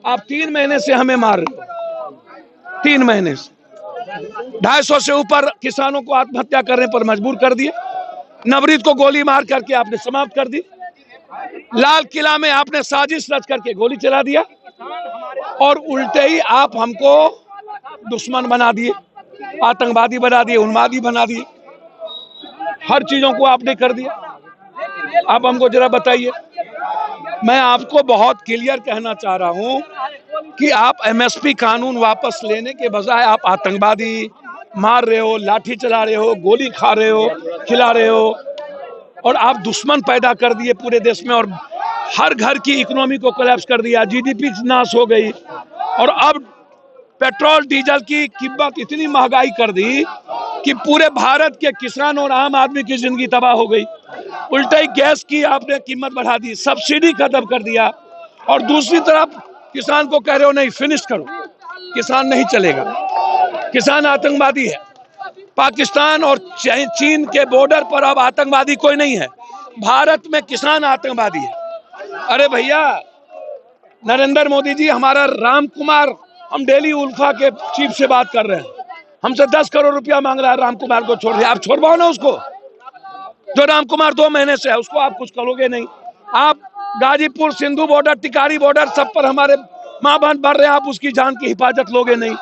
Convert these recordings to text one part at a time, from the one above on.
आप 3 महीने से हमें मार रहे हो, 3 महीने से 250 से ऊपर किसानों को आत्महत्या करने पर मजबूर कर दिए। नवरीत को गोली मार करके आपने समाप्त कर दी। लाल किला में आपने साजिश रच करके गोली चला दिया और उल्टे ही आप हमको दुश्मन बना दिए, आतंकवादी बना दिए, उन्मादी बना दिए, हर चीजों को आपने कर दिया। आप हमको जरा बताइए। मैं आपको बहुत क्लियर कहना चाह रहा हूं कि आप एमएसपी कानून वापस लेने के बजाय आप आतंकवादी मार रहे हो, लाठी चला रहे हो, गोली खा रहे हो, खिला रहे हो और आप दुश्मन पैदा कर दिए पूरे देश में और हर घर की इकोनॉमी को कोलैप्स कर दिया, जीडीपी नाश हो गई और अब पेट्रोल डीजल की कीमत इतनी महंगाई कर दी कि पूरे भारत के किसान और आम आदमी की जिंदगी तबाह हो गई। उल्टा ही गैस की आपने कीमत बढ़ा दी, सब्सिडी खत्म कर दिया और दूसरी तरफ किसान को कह रहे हो नहीं फिनिश करो, किसान नहीं चलेगा, किसान आतंकवादी है। पाकिस्तान और चीन के बॉर्डर पर अब आतंकवादी कोई नहीं है, भारत में किसान आतंकवादी है। अरे भैया नरेंद्र मोदी जी, हमारा राम कुमार, हम डेली उल्फा के चीफ से बात कर रहे हैं, हमसे 10 करोड़ रुपया मांग रहा है राम कुमार को छोड़ दिया। आप छोड़वाओ ना उसको, जो राम कुमार 2 महीने से है उसको आप कुछ करोगे नहीं। आप गाजीपुर, सिंधु बॉर्डर, टिकारी बॉर्डर सब पर हमारे माँ बहन बढ़ रहे हैं, आप उसकी जान की हिफाजत लोगे नहीं।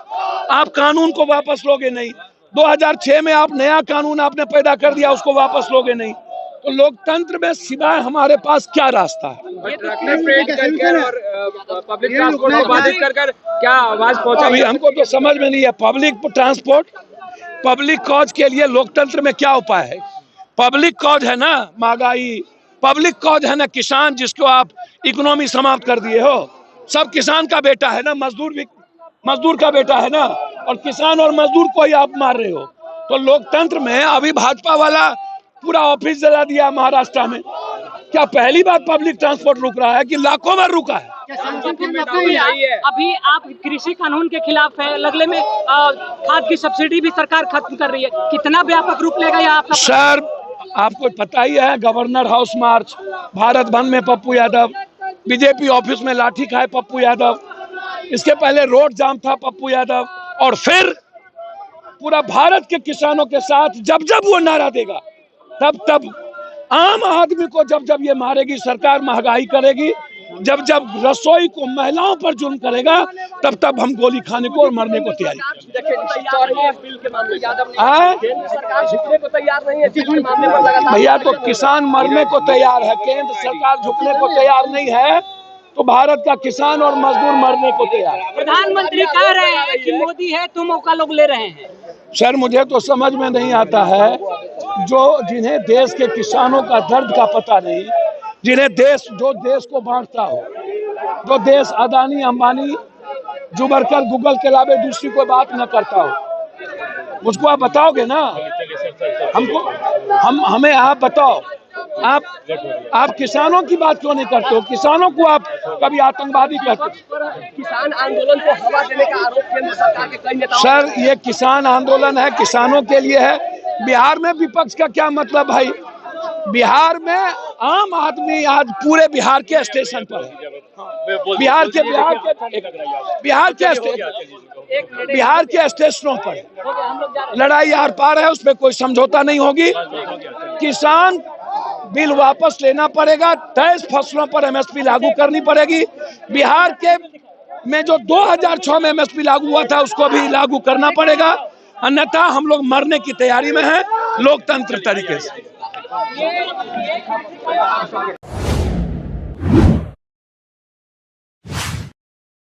आप कानून को वापस लोगे नहीं। 2006 में आप नया कानून आपने पैदा कर दिया, उसको वापस लोगे नहीं। तो लोकतंत्र में सिवाय हमारे पास क्या रास्ता है? पब्लिक ट्रांसपोर्ट को बाधित कर क्या आवाज पहुंचा? अभी हमको तो समझ में नहीं है। पब्लिक ट्रांसपोर्ट, पब्लिक कॉज के लिए लोकतंत्र में क्या उपाय है? पब्लिक कॉज है ना महंगाई, पब्लिक कॉज है ना किसान, जिसको आप इकोनॉमी समाप्त कर दिए हो। सब किसान का बेटा है ना, मजदूर भी मजदूर का बेटा है ना, और किसान और मजदूर को ही आप मार रहे हो। तो लोकतंत्र में अभी भाजपा वाला पूरा ऑफिस जला दिया महाराष्ट्र में। क्या पहली बार पब्लिक ट्रांसपोर्ट रुक रहा है कि लाखों बार रुका है? अभी आप कृषि कानून के खिलाफ है, लगले में खाद की सब्सिडी भी सरकार खत्म कर रही है, कितना व्यापक रूप लेगा यह आपका? सर आपको पता ही है, गवर्नर हाउस मार्च, भारत बंद में पप्पू यादव, बीजेपी ऑफिस में लाठी खाए पप्पू यादव, इसके पहले रोड जाम था पप्पू यादव, और फिर पूरा भारत के किसानों के साथ जब जब वो नारा देगा तब तब आम आदमी को जब जब ये मारेगी सरकार, महंगाई करेगी, जब जब रसोई को महिलाओं पर जुल्म करेगा तब तब हम गोली खाने को और मरने को तैयार हैं। भैया तो किसान मरने को तैयार है, केंद्र सरकार झुकने को तैयार नहीं है, तो भारत का किसान और मजदूर मरने को तैयार है। प्रधानमंत्री कह रहे हैं कि मोदी है तो मौका लोग ले रहे हैं। सर मुझे तो समझ में नहीं आता है, जिन्हें देश के किसानों का दर्द का पता नहीं, जिन्हें जो देश को बांटता हो, जो देश अदानी अंबानी जुबर कर गूगल के अलावा दूसरी कोई बात न करता हो, उसको आप बताओगे ना हमको? हमें आप बताओ, आप किसानों की बात क्यों नहीं करते हो? किसानों को आप कभी आतंकवादी कहते हो? किसान आंदोलन को हवा देने का आरोप केंद्र सरकार के कई नेताओं। सर ये किसान आंदोलन है, किसानों के लिए है। बिहार में विपक्ष का क्या मतलब भाई? बिहार में आम आदमी आज पूरे बिहार के स्टेशन पर है, बिहार के स्टेशनों पर लड़ाई आर पार है, उसमें कोई समझौता नहीं होगी। किसान बिल वापस लेना पड़ेगा, 23 फसलों पर एमएसपी लागू करनी पड़ेगी। बिहार के में जो 2006 में एमएसपी लागू हुआ था उसको भी लागू करना पड़ेगा, अन्यथा हम लोग मरने की तैयारी में हैं लोकतंत्र तरीके से।